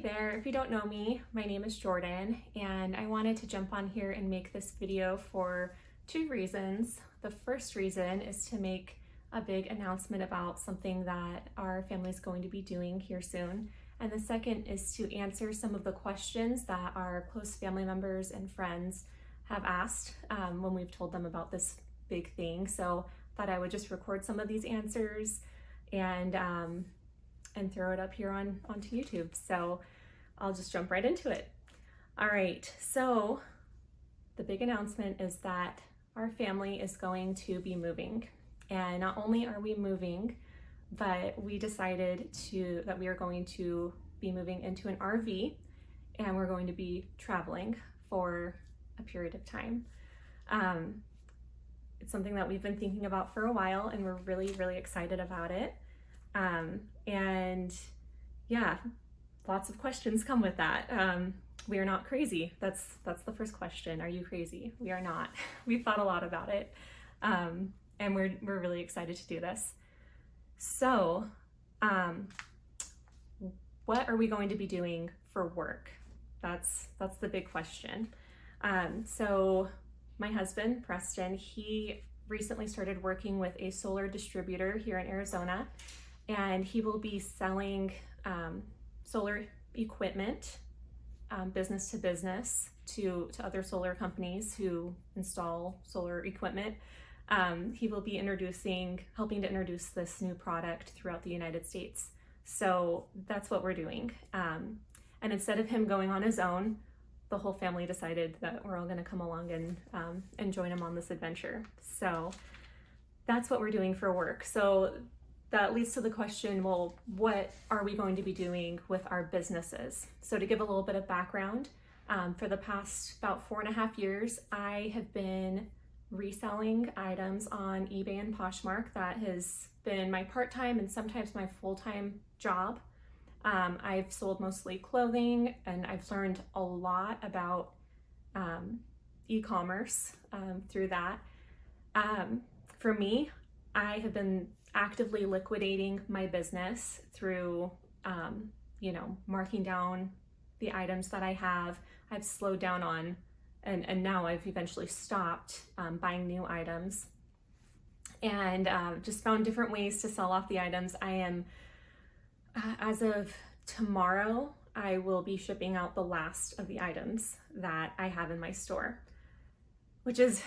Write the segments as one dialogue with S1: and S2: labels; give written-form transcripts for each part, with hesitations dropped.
S1: there, if you don't know me, my name is Jordan, and I wanted to jump on here and make this video for two reasons. The first reason is to make a big announcement about something that our family is going to be doing here soon. And the second is to answer some of the questions that our close family members and friends have asked when we've told them about this big thing. So I thought I would just record some of these answers and throw it up here onto YouTube. So I'll just jump right into it. All right, so the big announcement is that our family is going to be moving. And not only are we moving, but we decided that we are going to be moving into an RV and we're going to be traveling for a period of time. It's something that we've been thinking about for a while and we're really, really excited about it. And yeah, lots of questions come with that. We are not crazy. That's the first question. Are you crazy? We are not. We've thought a lot about it. And we're really excited to do this. So, what are we going to be doing for work? That's the big question. So my husband, Preston, he recently started working with a solar distributor here in Arizona, and he will be selling solar equipment, business to business, to other solar companies who install solar equipment. He will be helping to introduce this new product throughout the United States. So that's what we're doing. And instead of him going on his own, the whole family decided that we're all going to come along and join him on this adventure. So that's what we're doing for work. So that leads to the question, well, what are we going to be doing with our businesses? So to give a little bit of background, for the past about 4.5 years, I have been reselling items on eBay and Poshmark. That has been my part-time and sometimes my full-time job. I've sold mostly clothing, and I've learned a lot about e-commerce through that. For me, I have been actively liquidating my business through, marking down the items that I have. I've slowed down on and now I've eventually stopped buying new items and just found different ways to sell off the items. I am, as of tomorrow, I will be shipping out the last of the items that I have in my store, which is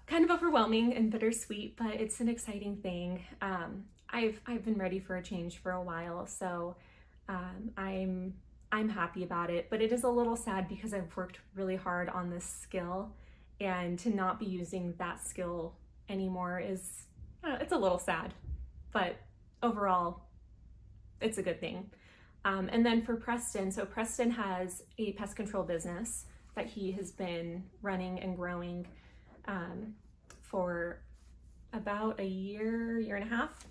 S1: kind of overwhelming and bittersweet, but it's an exciting thing. I've been ready for a change for a while, so I'm happy about it, but it is a little sad because I've worked really hard on this skill, and to not be using that skill anymore it's a little sad, but overall it's a good thing. And then for Preston, so Preston has a pest control business that he has been running and growing for about a year and a half.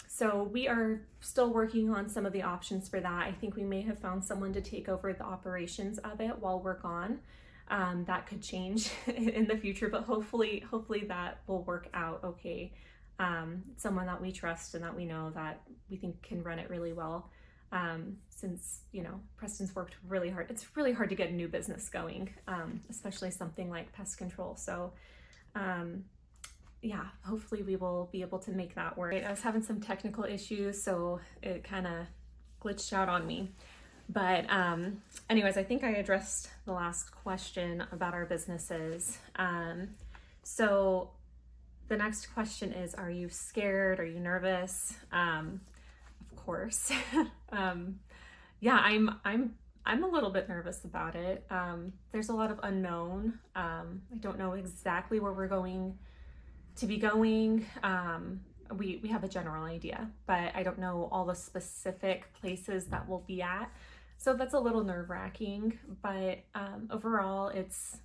S1: So we are still working on some of the options for that. I think we may have found someone to take over the operations of it while we're gone. That could change in the future, but hopefully that will work out okay. Someone that we trust and that we know that we think can run it really well. Since, Preston's worked really hard. It's really hard to get a new business going, especially something like pest control. So, yeah, hopefully we will be able to make that work. I was having some technical issues, so it kind of glitched out on me. But anyways, I think I addressed the last question about our businesses. So the next question is, are you scared? Are you nervous? Of course. Yeah, I'm a little bit nervous about it. There's a lot of unknown. I don't know exactly where we're going to be going. We have a general idea, but I don't know all the specific places that we'll be at. So that's a little nerve-wracking, but overall it's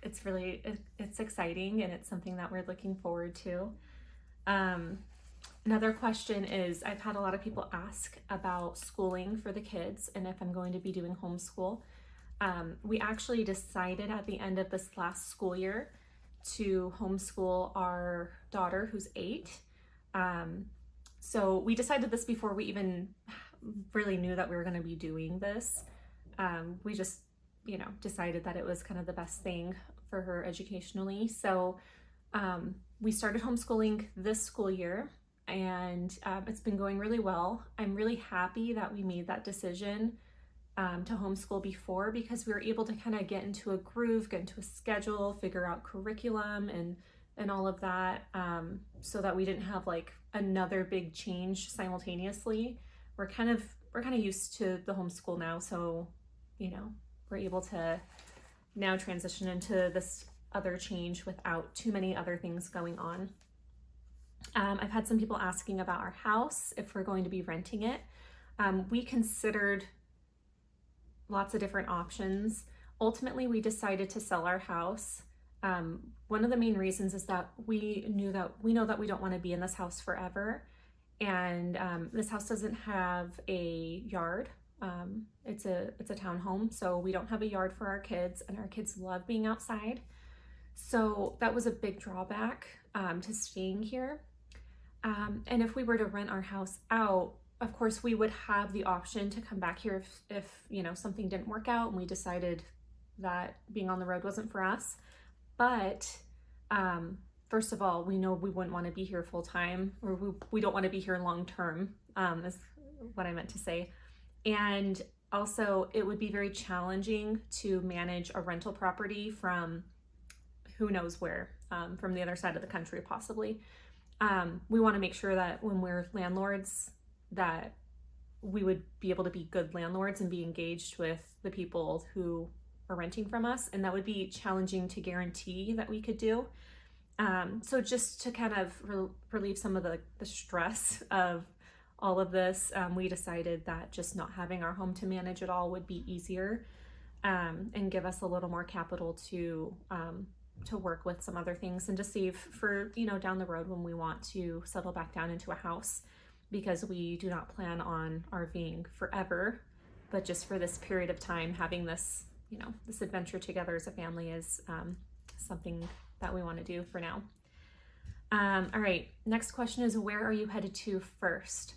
S1: exciting, and it's something that we're looking forward to. Another question is, I've had a lot of people ask about schooling for the kids and if I'm going to be doing homeschool. We actually decided at the end of this last school year to homeschool our daughter who's 8. So we decided this before we even really knew that we were going to be doing this. We just, decided that it was kind of the best thing for her educationally. So we started homeschooling this school year, and it's been going really well. I'm really happy that we made that decision to homeschool before, because we were able to kind of get into a groove, get into a schedule, figure out curriculum and all of that, so that we didn't have like another big change simultaneously. We're kind of used to the homeschool now, so we're able to now transition into this other change without too many other things going on. I've had some people asking about our house, if we're going to be renting it. We considered lots of different options. Ultimately, we decided to sell our house. One of the main reasons is that we know that we don't want to be in this house forever. And this house doesn't have a yard. It's a townhome, so we don't have a yard for our kids, and our kids love being outside. So that was a big drawback to staying here. And if we were to rent our house out, of course, we would have the option to come back here if something didn't work out and we decided that being on the road wasn't for us. But first of all, we know we wouldn't want to be here full time, or we don't want to be here long term, is what I meant to say. And also, it would be very challenging to manage a rental property from who knows where, from the other side of the country possibly. We want to make sure that when we're landlords, that we would be able to be good landlords and be engaged with the people who are renting from us, and that would be challenging to guarantee that we could do. So just to kind of relieve some of the stress of all of this, we decided that just not having our home to manage it all would be easier, and give us a little more capital to work with some other things and to save for down the road when we want to settle back down into a house, because we do not plan on RVing forever, but just for this period of time, having this this adventure together as a family is something that we want to do for now. All right, next question is, where are you headed to first?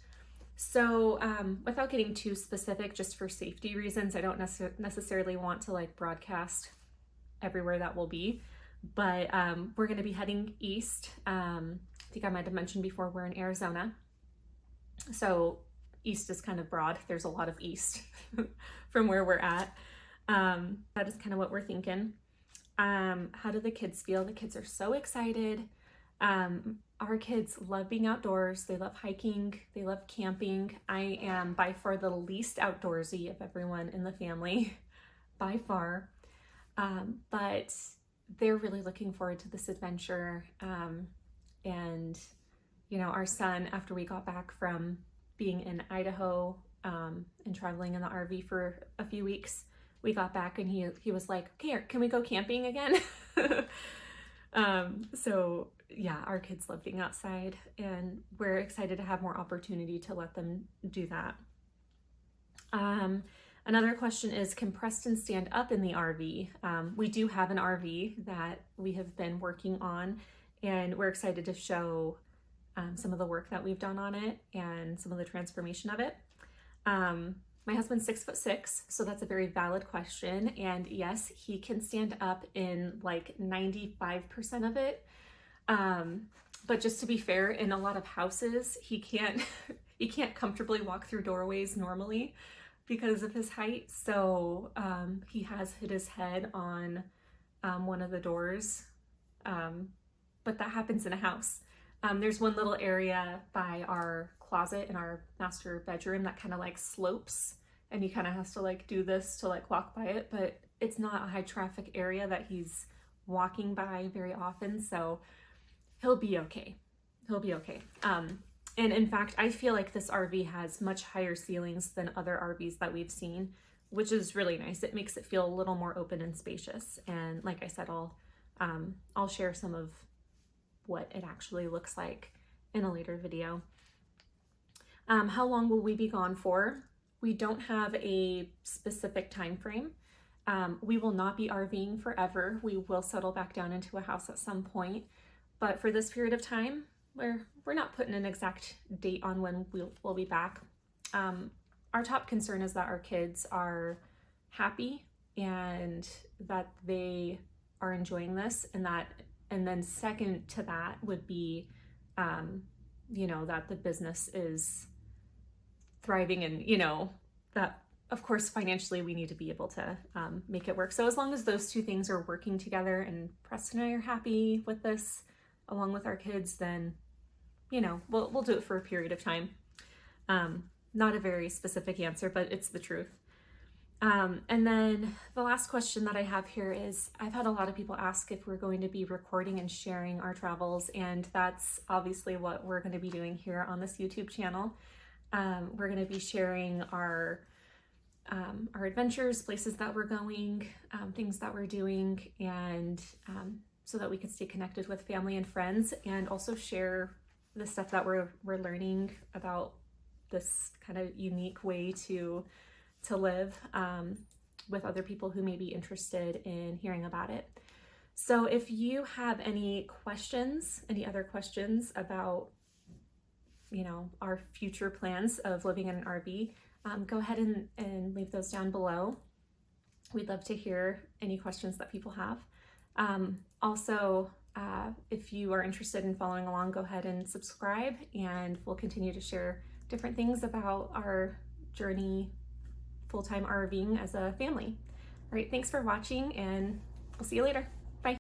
S1: So without getting too specific, just for safety reasons, I don't necessarily want to like broadcast everywhere that will be, but we're going to be heading east. I think I might have mentioned before, we're in Arizona. So east is kind of broad. There's a lot of east from where we're at. That is kind of what we're thinking. How do the kids feel? The kids are so excited. Our kids love being outdoors. They love hiking. They love camping. I am by far the least outdoorsy of everyone in the family, by far. But they're really looking forward to this adventure. And our son, after we got back from being in Idaho and traveling in the RV for a few weeks, we got back and he was like, okay, can we go camping again? So yeah, our kids love being outside, and we're excited to have more opportunity to let them do that. Another question is, can Preston stand up in the RV? We do have an RV that we have been working on, and we're excited to show some of the work that we've done on it and some of the transformation of it. My husband's 6'6", so that's a very valid question. And yes, he can stand up in like 95% of it. But just to be fair, in a lot of houses, he can't comfortably walk through doorways normally because of his height. So he has hit his head on one of the doors. But that happens in a house. There's one little area by our closet in our master bedroom that kind of like slopes, and he kind of has to like do this to like walk by it, but it's not a high traffic area that he's walking by very often, so he'll be okay. And in fact, I feel like this RV has much higher ceilings than other RVs that we've seen, which is really nice. It makes it feel a little more open and spacious. And like I said, I'll share some of what it actually looks like in a later video. How long will we be gone for? We don't have a specific time frame. We will not be RVing forever. We will settle back down into a house at some point, but for this period of time, we're not putting an exact date on when we'll be back. our top concern is that our kids are happy and that they are enjoying this, and then second to that would be, that the business is thriving, and that of course financially we need to be able to make it work. So as long as those two things are working together and Preston and I are happy with this along with our kids, then we'll do it for a period of time. Not a very specific answer, but it's the truth. And then the last question that I have here is, I've had a lot of people ask if we're going to be recording and sharing our travels, and that's obviously what we're going to be doing here on this YouTube channel. We're going to be sharing our adventures, places that we're going, things that we're doing, and so that we can stay connected with family and friends, and also share the stuff that we're learning about this kind of unique way to live with other people who may be interested in hearing about it. So if you have any other questions about our future plans of living in an RV, go ahead and leave those down below. We'd love to hear any questions that people have. Also, if you are interested in following along, go ahead and subscribe, and we'll continue to share different things about our journey full-time RVing as a family. All right, thanks for watching, and we'll see you later.